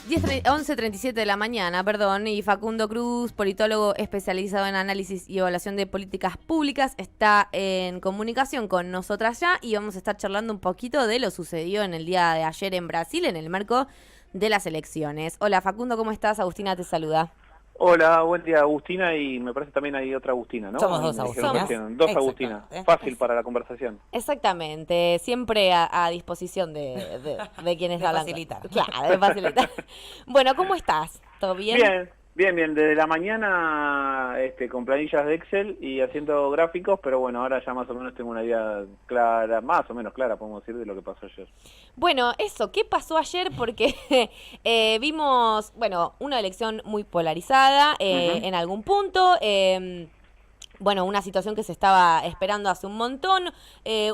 11:37 de la mañana, perdón, y Facundo Cruz, politólogo especializado en análisis y evaluación de políticas públicas, está en comunicación con nosotras ya y vamos a estar charlando un poquito de lo sucedido en el día de ayer en Brasil en el marco de las elecciones. Hola Facundo, ¿cómo estás? Agustina te saluda. Hola, buen día Agustina, y me parece también hay otra Agustina, ¿no? Somos Ahí dos me dijeron Agustinas. recién, dos Agustinas, fácil para la conversación. Exactamente, siempre a disposición de quienes De hablan. facilitar. Claro, de facilitar. Bueno, ¿cómo estás? ¿Todo bien? Bien, desde la mañana con planillas de Excel y haciendo gráficos, pero bueno, ahora ya más o menos tengo una idea clara, más o menos clara, podemos decir, de lo que pasó ayer. Bueno, eso, ¿qué pasó ayer? Porque vimos, bueno, una elección muy polarizada en algún punto. Bueno, una situación que se estaba esperando hace un montón.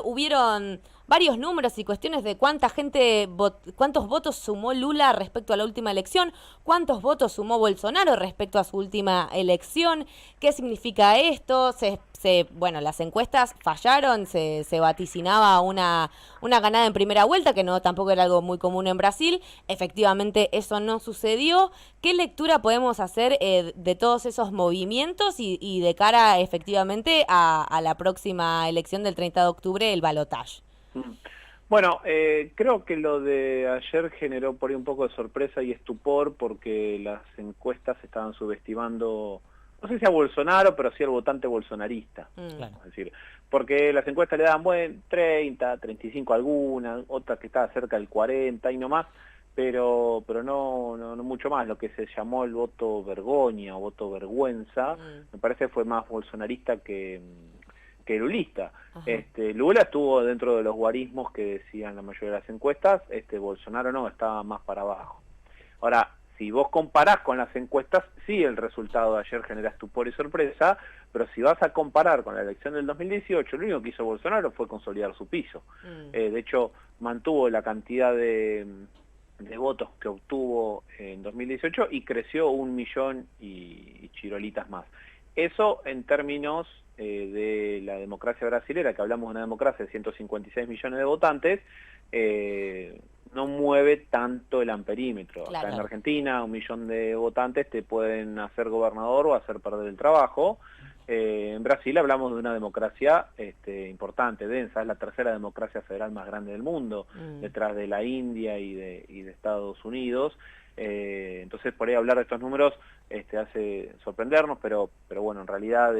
Hubieron varios números y cuestiones de cuántos votos sumó Lula respecto a la última elección, cuántos votos sumó Bolsonaro respecto a su última elección, qué significa esto. Bueno, las encuestas fallaron, se vaticinaba una ganada en primera vuelta, que no tampoco era algo muy común en Brasil. Efectivamente, eso no sucedió. ¿Qué lectura podemos hacer de todos esos movimientos y de cara efectivamente a la próxima elección del 30 de octubre, el balotaje? Bueno, creo que lo de ayer generó por ahí un poco de sorpresa y estupor porque las encuestas estaban subestimando, no sé si a Bolsonaro, pero sí al votante bolsonarista. Claro. Es decir, porque las encuestas le daban 30, 35 algunas, otras que estaban cerca del 40 y no más, pero no mucho más. Lo que se llamó el voto vergoña o voto vergüenza, me parece fue más bolsonarista que lulista. Lula estuvo dentro de los guarismos que decían la mayoría de las encuestas, Bolsonaro no, estaba más para abajo. Ahora, si vos comparás con las encuestas, sí el resultado de ayer genera estupor y sorpresa, pero si vas a comparar con la elección del 2018, lo único que hizo Bolsonaro fue consolidar su piso. De hecho, mantuvo la cantidad de votos que obtuvo en 2018 y creció 1 millón y chirolitas más. Eso en términos de la democracia brasilera, que hablamos de una democracia de 156 millones de votantes, no mueve tanto el amperímetro. Claro. Acá en Argentina, 1 millón de votantes te pueden hacer gobernador o hacer perder el trabajo. En Brasil hablamos de una democracia importante, densa, es la tercera democracia federal más grande del mundo, detrás de la India y de Estados Unidos. Entonces por ahí hablar de estos números hace sorprendernos, pero bueno, en realidad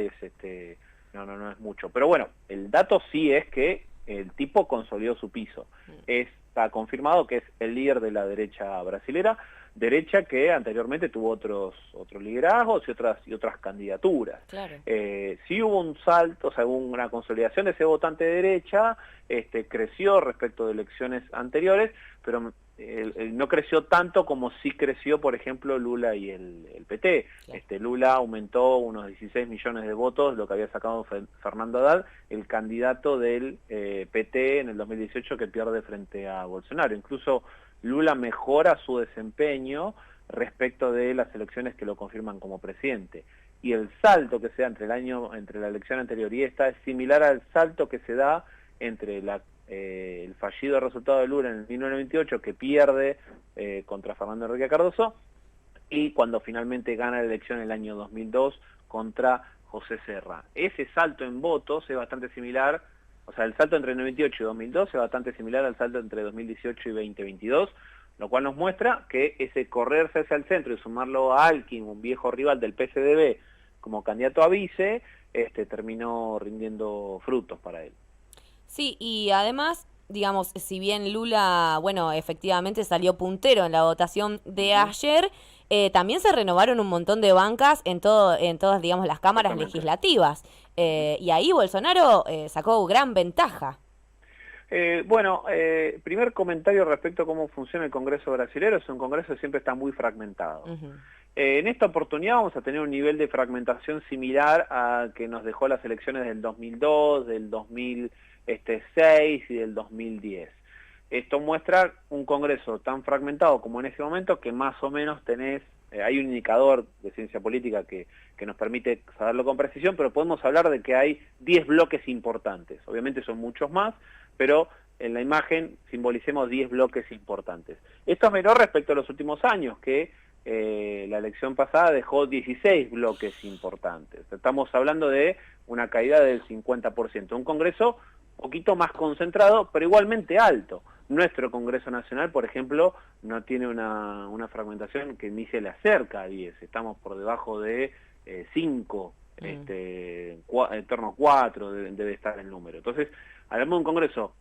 no es mucho. Pero bueno, el dato sí es que el tipo consolidó su piso. Está confirmado que es el líder de la derecha brasilera, derecha que anteriormente tuvo otros liderazgos y otras candidaturas. Claro. Sí hubo un salto, o sea, hubo una consolidación de ese votante de derecha, creció respecto de elecciones anteriores, pero no creció tanto como sí creció, por ejemplo, Lula y el PT. Claro. Lula aumentó unos 16 millones de votos, lo que había sacado Fernando Haddad, el candidato del PT en el 2018 que pierde frente a Bolsonaro. Incluso Lula mejora su desempeño respecto de las elecciones que lo confirman como presidente. Y el salto que se da entre la elección anterior y esta es similar al salto que se da entre el fallido resultado de Lula en el 1998, que pierde contra Fernando Henrique Cardoso, y cuando finalmente gana la elección en el año 2002 contra José Serra. Ese salto en votos es bastante similar, o sea, el salto entre 98 y 2002 es bastante similar al salto entre 2018 y 2022, lo cual nos muestra que ese correrse hacia el centro y sumarlo a Alckmin, un viejo rival del PSDB, como candidato a vice, terminó rindiendo frutos para él. Sí, y además, digamos, si bien Lula, bueno, efectivamente salió puntero en la votación de ayer, también se renovaron un montón de bancas en todas, digamos, las cámaras legislativas. Y ahí Bolsonaro sacó gran ventaja. Primer comentario respecto a cómo funciona el Congreso brasileño. Es un Congreso que siempre está muy fragmentado. En esta oportunidad vamos a tener un nivel de fragmentación similar a que nos dejó las elecciones del 2002, del 2006 y del 2010. Esto muestra un Congreso tan fragmentado como en ese momento, que más o menos hay un indicador de ciencia política que nos permite saberlo con precisión, pero podemos hablar de que hay 10 bloques importantes. Obviamente son muchos más, pero en la imagen simbolicemos 10 bloques importantes. Esto es menor respecto a los últimos años, que la elección pasada dejó 16 bloques importantes. Estamos hablando de una caída del 50%. Un Congreso un poquito más concentrado, pero igualmente alto. Nuestro Congreso Nacional, por ejemplo, no tiene una fragmentación que ni se le acerca a 10. Estamos por debajo de 5, en torno a 4 debe estar el número. Entonces, hablamos de un Congreso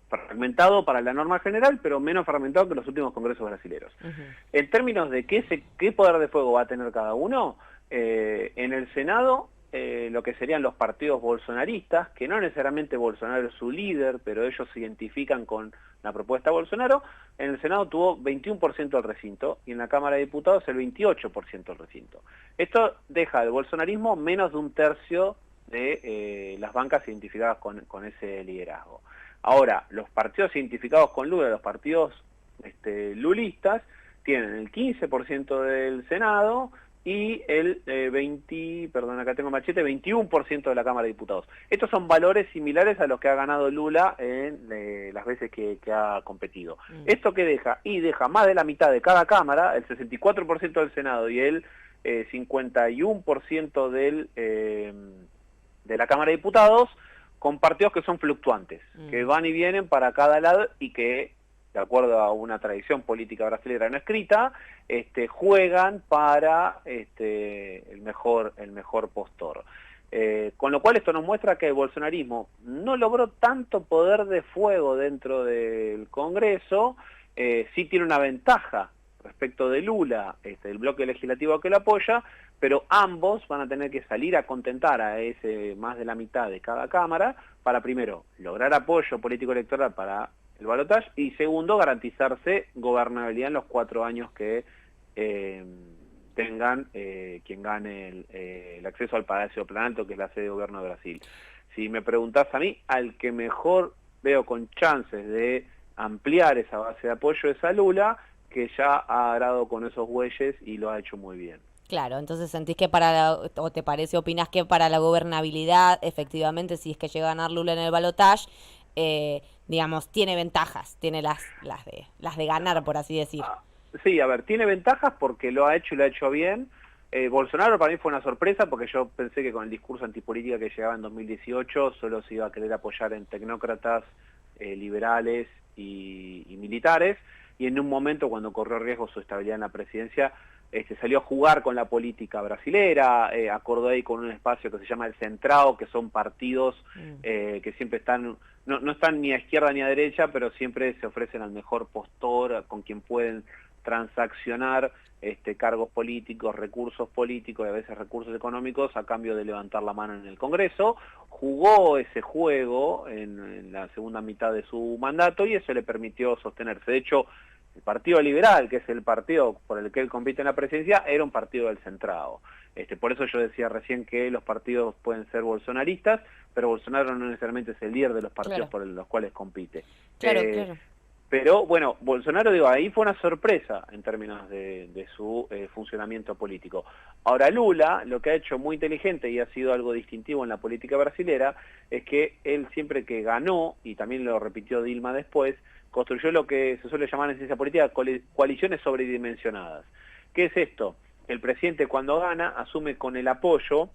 fragmentado para la norma general, pero menos fragmentado que los últimos congresos brasileños. En términos de qué poder de fuego va a tener cada uno, en el Senado, lo que serían los partidos bolsonaristas, que no necesariamente Bolsonaro es su líder, pero ellos se identifican con la propuesta de Bolsonaro, en el Senado tuvo 21% del recinto, y en la Cámara de Diputados el 28% del recinto. Esto deja al bolsonarismo menos de un tercio de las bancas identificadas con ese liderazgo. Ahora, los partidos identificados con Lula, los partidos lulistas, tienen el 15% del Senado y el 21% de la Cámara de Diputados. Estos son valores similares a los que ha ganado Lula en las veces que ha competido. ¿Esto qué deja? Y deja más de la mitad de cada Cámara, el 64% del Senado y el 51% de la Cámara de Diputados, con partidos que son fluctuantes, que van y vienen para cada lado y que, de acuerdo a una tradición política brasileña no escrita, juegan para el mejor postor. Con lo cual esto nos muestra que el bolsonarismo no logró tanto poder de fuego dentro del Congreso, sí tiene una ventaja respecto de Lula, el bloque legislativo que lo apoya, pero ambos van a tener que salir a contentar a ese más de la mitad de cada cámara para, primero, lograr apoyo político-electoral para el balotaje y, segundo, garantizarse gobernabilidad en los 4 años que tengan quien gane el acceso al Palacio Planalto, que es la sede de gobierno de Brasil. Si me preguntás a mí, al que mejor veo con chances de ampliar esa base de apoyo es a Lula, que ya ha arado con esos bueyes y lo ha hecho muy bien. Claro, entonces sentís que o te parece, opinás que para la gobernabilidad, efectivamente, si es que llega a ganar Lula en el balotaje, digamos, tiene ventajas, tiene las de ganar, por así decir. Sí, a ver, tiene ventajas porque lo ha hecho y lo ha hecho bien. Bolsonaro para mí fue una sorpresa porque yo pensé que con el discurso antipolítica que llegaba en 2018 solo se iba a querer apoyar en tecnócratas, liberales y militares, y en un momento cuando corrió riesgo su estabilidad en la presidencia, salió a jugar con la política brasilera, acordó ahí con un espacio que se llama el Centrao, que son partidos que siempre están, no están ni a izquierda ni a derecha, pero siempre se ofrecen al mejor postor, con quien pueden transaccionar cargos políticos, recursos políticos y a veces recursos económicos a cambio de levantar la mano en el Congreso. Jugó ese juego en la segunda mitad de su mandato y eso le permitió sostenerse. De hecho, el Partido Liberal, que es el partido por el que él compite en la presidencia, era un partido del centrado. Por eso yo decía recién que los partidos pueden ser bolsonaristas, pero Bolsonaro no necesariamente es el líder de los partidos por los cuales compite. Claro. Pero bueno, Bolsonaro, ahí fue una sorpresa en términos de su funcionamiento político. Ahora Lula, lo que ha hecho muy inteligente y ha sido algo distintivo en la política brasilera, es que él siempre que ganó, y también lo repitió Dilma después, construyó lo que se suele llamar en ciencia política coaliciones sobredimensionadas. ¿Qué es esto? El presidente cuando gana asume con el apoyo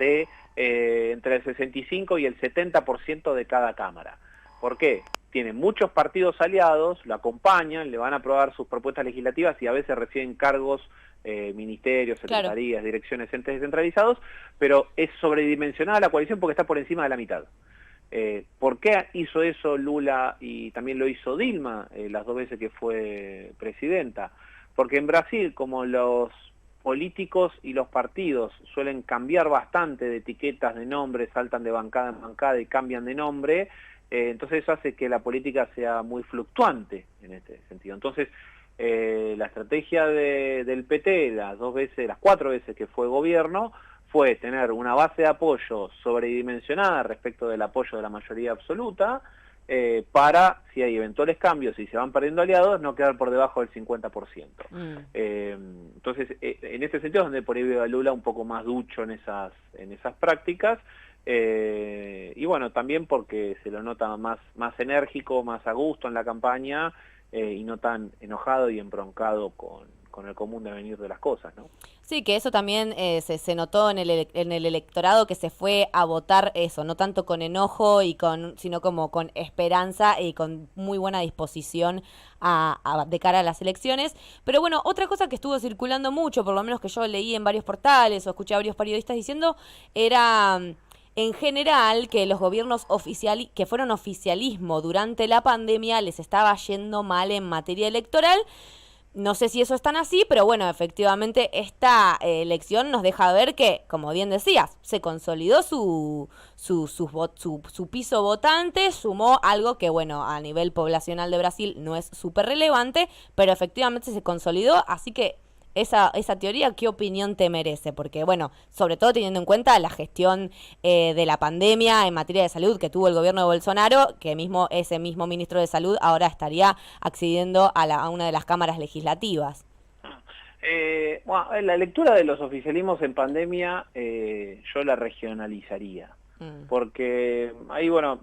de entre el 65 y el 70% de cada cámara. ¿Por qué? Tiene muchos partidos aliados, lo acompañan, le van a aprobar sus propuestas legislativas y a veces reciben cargos, ministerios, secretarías, direcciones, entes descentralizados, pero es sobredimensionada la coalición porque está por encima de la mitad. ¿Por qué hizo eso Lula y también lo hizo Dilma las 2 veces que fue presidenta? Porque en Brasil, como los políticos y los partidos suelen cambiar bastante de etiquetas, de nombres, saltan de bancada en bancada y cambian de nombre, entonces eso hace que la política sea muy fluctuante en este sentido. Entonces, la estrategia del PT, las 4 veces que fue gobierno, fue tener una base de apoyo sobredimensionada respecto del apoyo de la mayoría absoluta, para, si hay eventuales cambios y se van perdiendo aliados, no quedar por debajo del 50%. Entonces, en ese sentido es donde por ahí veo a Lula un poco más ducho en esas prácticas, y bueno, también porque se lo nota más enérgico, más a gusto en la campaña, y no tan enojado y embroncado con el común devenir de las cosas, ¿no? Sí, que eso también se notó en en el electorado que se fue a votar eso, no tanto con enojo sino como con esperanza y con muy buena disposición de cara a las elecciones. Pero bueno, otra cosa que estuvo circulando mucho, por lo menos que yo leí en varios portales o escuché a varios periodistas diciendo, era en general que los gobiernos que fueron oficialismo durante la pandemia les estaba yendo mal en materia electoral. No sé si eso es tan así, pero bueno, efectivamente esta elección nos deja ver que, como bien decías, se consolidó su piso votante, sumó algo que, bueno, a nivel poblacional de Brasil no es súper relevante, pero efectivamente se consolidó, así que esa teoría, ¿qué opinión te merece? Porque, bueno, sobre todo teniendo en cuenta la gestión de la pandemia en materia de salud que tuvo el gobierno de Bolsonaro, que ese mismo ministro de Salud ahora estaría accediendo a una de las cámaras legislativas. Bueno, la lectura de los oficialismos en pandemia yo la regionalizaría. Porque ahí, bueno,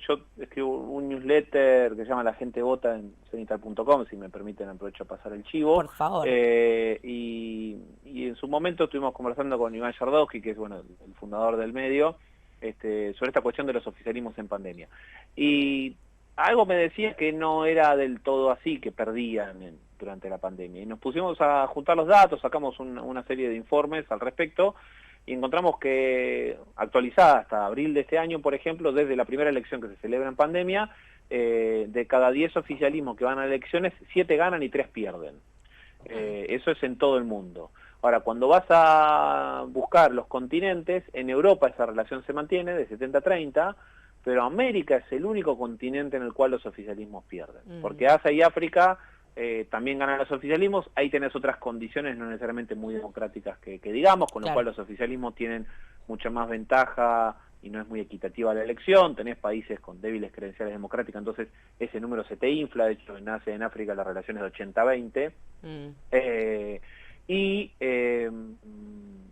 yo escribo un newsletter que se llama La Gente Vota en cenital.com, si me permiten aprovecho a pasar el chivo. Por favor. Y en su momento estuvimos conversando con Iván Yardowski, que es bueno el fundador del medio, sobre esta cuestión de los oficialismos en pandemia. Y algo me decía que no era del todo así, que perdían durante la pandemia. Y nos pusimos a juntar los datos, sacamos una serie de informes al respecto, y encontramos que, actualizada hasta abril de este año, por ejemplo, desde la primera elección que se celebra en pandemia, de cada 10 oficialismos que van a elecciones, 7 ganan y 3 pierden. Eso es en todo el mundo. Ahora, cuando vas a buscar los continentes, en Europa esa relación se mantiene de 70-30, pero América es el único continente en el cual los oficialismos pierden. Porque Asia y África también ganan los oficialismos, ahí tenés otras condiciones no necesariamente muy democráticas que digamos, con lo cual los oficialismos tienen mucha más ventaja y no es muy equitativa la elección, tenés países con débiles credenciales democráticas, entonces ese número se te infla, de hecho en Asia y en África la relación es de 80-20,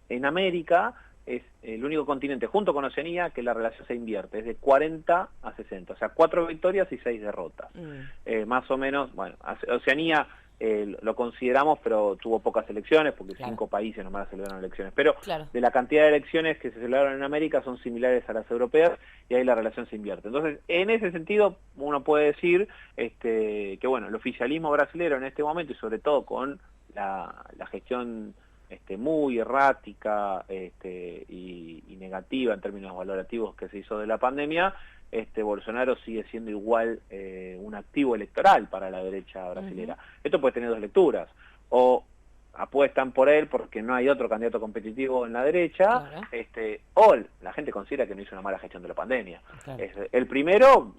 en América es el único continente, junto con Oceanía, que la relación se invierte, es de 40-60, o sea, 4 victorias y 6 derrotas. Más o menos, bueno, Oceanía lo consideramos, pero tuvo pocas elecciones, porque 5 países nomás celebraron elecciones. Pero de la cantidad de elecciones que se celebraron en América son similares a las europeas, y ahí la relación se invierte. Entonces, en ese sentido, uno puede decir que, bueno, el oficialismo brasilero en este momento, y sobre todo con la gestión muy errática y negativa en términos valorativos que se hizo de la pandemia, Bolsonaro sigue siendo igual un activo electoral para la derecha brasilera. Esto puede tener dos lecturas: o apuestan por él porque no hay otro candidato competitivo en la derecha, o la gente considera que no hizo una mala gestión de la pandemia. El primero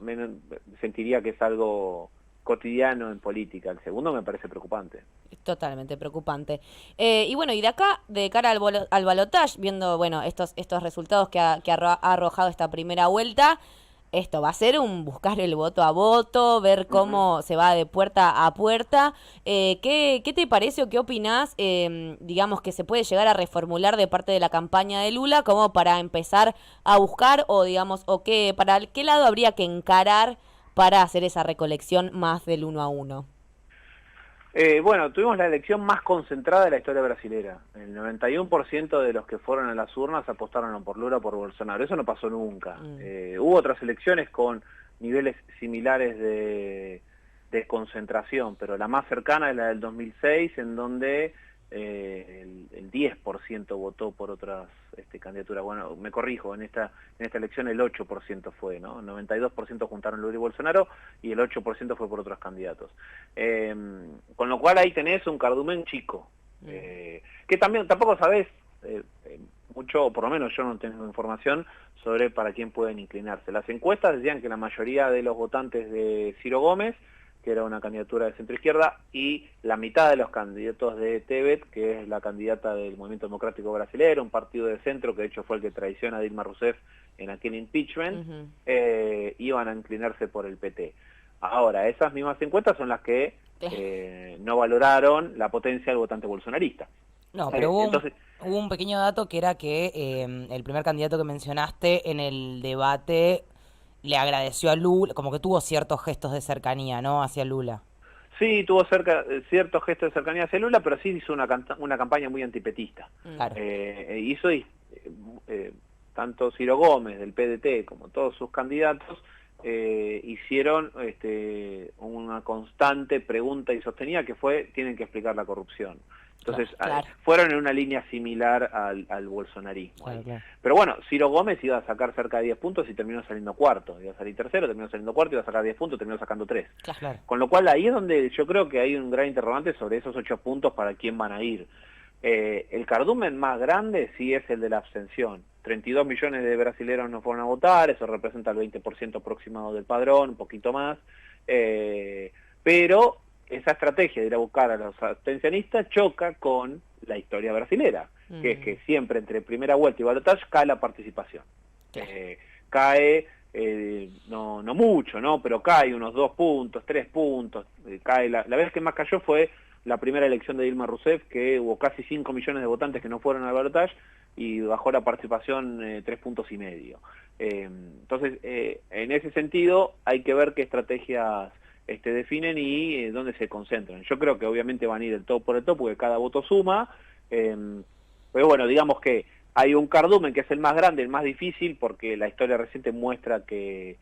sentiría que es algo cotidiano en política, el segundo me parece preocupante. Totalmente preocupante. Y bueno, y de cara al balotaje, viendo, bueno, estos resultados que ha arrojado esta primera vuelta, esto va a ser un buscar el voto a voto, ver cómo se va de puerta a puerta. ¿Qué te parece o qué opinás, digamos, que se puede llegar a reformular de parte de la campaña de Lula como para empezar a buscar, o digamos, para qué lado habría que encarar para hacer esa recolección más del 1 a 1? Bueno, tuvimos la elección más concentrada de la historia brasilera. El 91% de los que fueron a las urnas apostaron por Lula o por Bolsonaro. Eso no pasó nunca. Hubo otras elecciones con niveles similares de concentración, pero la más cercana es la del 2006, en donde el 10% votó por otras candidaturas. Bueno, me corrijo, en esta elección el 8% fue, ¿no? El 92% juntaron Lula y Bolsonaro, y el 8% fue por otros candidatos. Con lo cual ahí tenés un cardumen chico, que tampoco sabés mucho, o por lo menos yo no tengo información sobre para quién pueden inclinarse. Las encuestas decían que la mayoría de los votantes de Ciro Gómez, que era una candidatura de centroizquierda, y la mitad de los candidatos de Tebet, que es la candidata del Movimiento Democrático Brasileño, un partido de centro que de hecho fue el que traiciona a Dilma Rousseff en aquel impeachment, iban a inclinarse por el PT. Ahora, esas mismas encuestas son las que no valoraron la potencia del votante bolsonarista. No, pero Entonces, hubo un pequeño dato que era que el primer candidato que mencionaste en el debate le agradeció a Lula, como que tuvo ciertos gestos de cercanía, ¿no? Hacia Lula. sí, tuvo ciertos gestos de cercanía hacia Lula, pero sí hizo una campaña muy antipetista. Claro. Hizo tanto Ciro Gómez del PDT como todos sus candidatos hicieron una constante pregunta y sostenida que fue, tienen que explicar la corrupción. Entonces, Claro. fueron en una línea similar al bolsonarismo. Claro, claro. Pero bueno, Ciro Gómez iba a sacar cerca de 10 puntos y terminó saliendo cuarto. Iba a salir tercero, terminó saliendo cuarto, iba a sacar 10 puntos, terminó sacando 3. Claro. Con lo cual ahí es donde yo creo que hay un gran interrogante sobre esos 8 puntos para quién van a ir. El cardumen más grande sí es el de la abstención. 32 millones de brasileños no fueron a votar, eso representa el 20% aproximado del padrón, un poquito más. Pero esa estrategia de ir a buscar a los abstencionistas choca con la historia brasilera, que es que siempre entre primera vuelta y balotaje cae la participación. Cae, no mucho, ¿no? Pero cae unos 2 puntos, 3 puntos. Cae la vez que más cayó fue la primera elección de Dilma Rousseff, que hubo casi 5 millones de votantes que no fueron al balotaje y bajó la participación 3,5 puntos. Entonces, en ese sentido, hay que ver qué estrategias definen y dónde se concentran. Yo creo que obviamente van a ir el todo por el todo, porque cada voto suma, pero bueno, digamos que hay un cardumen que es el más grande, el más difícil, porque la historia reciente muestra que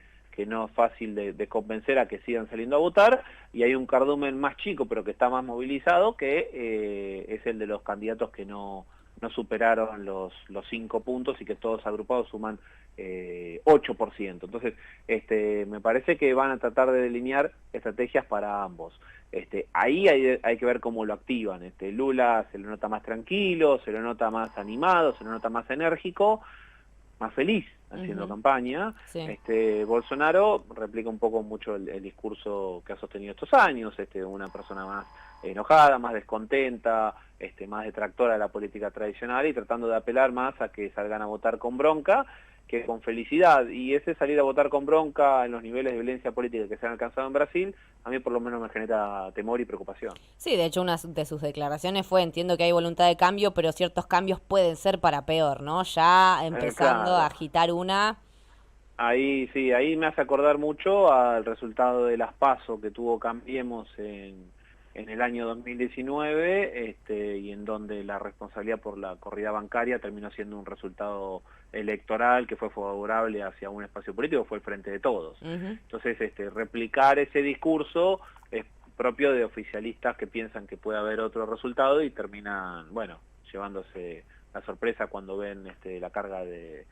no es fácil de convencer a que sigan saliendo a votar, y hay un cardumen más chico, pero que está más movilizado, que es el de los candidatos que no superaron los 5 puntos y que todos agrupados suman 8%. Entonces, me parece que van a tratar de delinear estrategias para ambos. Ahí hay que ver cómo lo activan. Lula se lo nota más tranquilo, se lo nota más animado, se lo nota más enérgico, más feliz haciendo campaña. Sí. Bolsonaro replica un poco mucho el discurso que ha sostenido estos años, una persona más enojada, más descontenta, más detractora de la política tradicional y tratando de apelar más a que salgan a votar con bronca que con felicidad. Y ese salir a votar con bronca en los niveles de violencia política que se han alcanzado en Brasil, a mí por lo menos me genera temor y preocupación. Sí, de hecho una de sus declaraciones fue, entiendo que hay voluntad de cambio, pero ciertos cambios pueden ser para peor, ¿no? Ya empezando Claro. a agitar una... Ahí sí, ahí me hace acordar mucho al resultado de las PASO que tuvo Cambiemos en el año 2019, y en donde la responsabilidad por la corrida bancaria terminó siendo un resultado electoral que fue favorable hacia un espacio político, fue el Frente de Todos. Entonces, replicar ese discurso es propio de oficialistas que piensan que puede haber otro resultado y terminan, bueno, llevándose la sorpresa cuando ven la carga de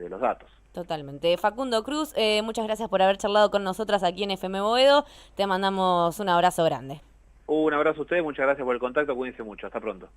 los datos. Totalmente. Facundo Cruz, muchas gracias por haber charlado con nosotras aquí en FM Boedo. Te mandamos un abrazo grande. Un abrazo a ustedes, muchas gracias por el contacto, cuídense mucho, hasta pronto.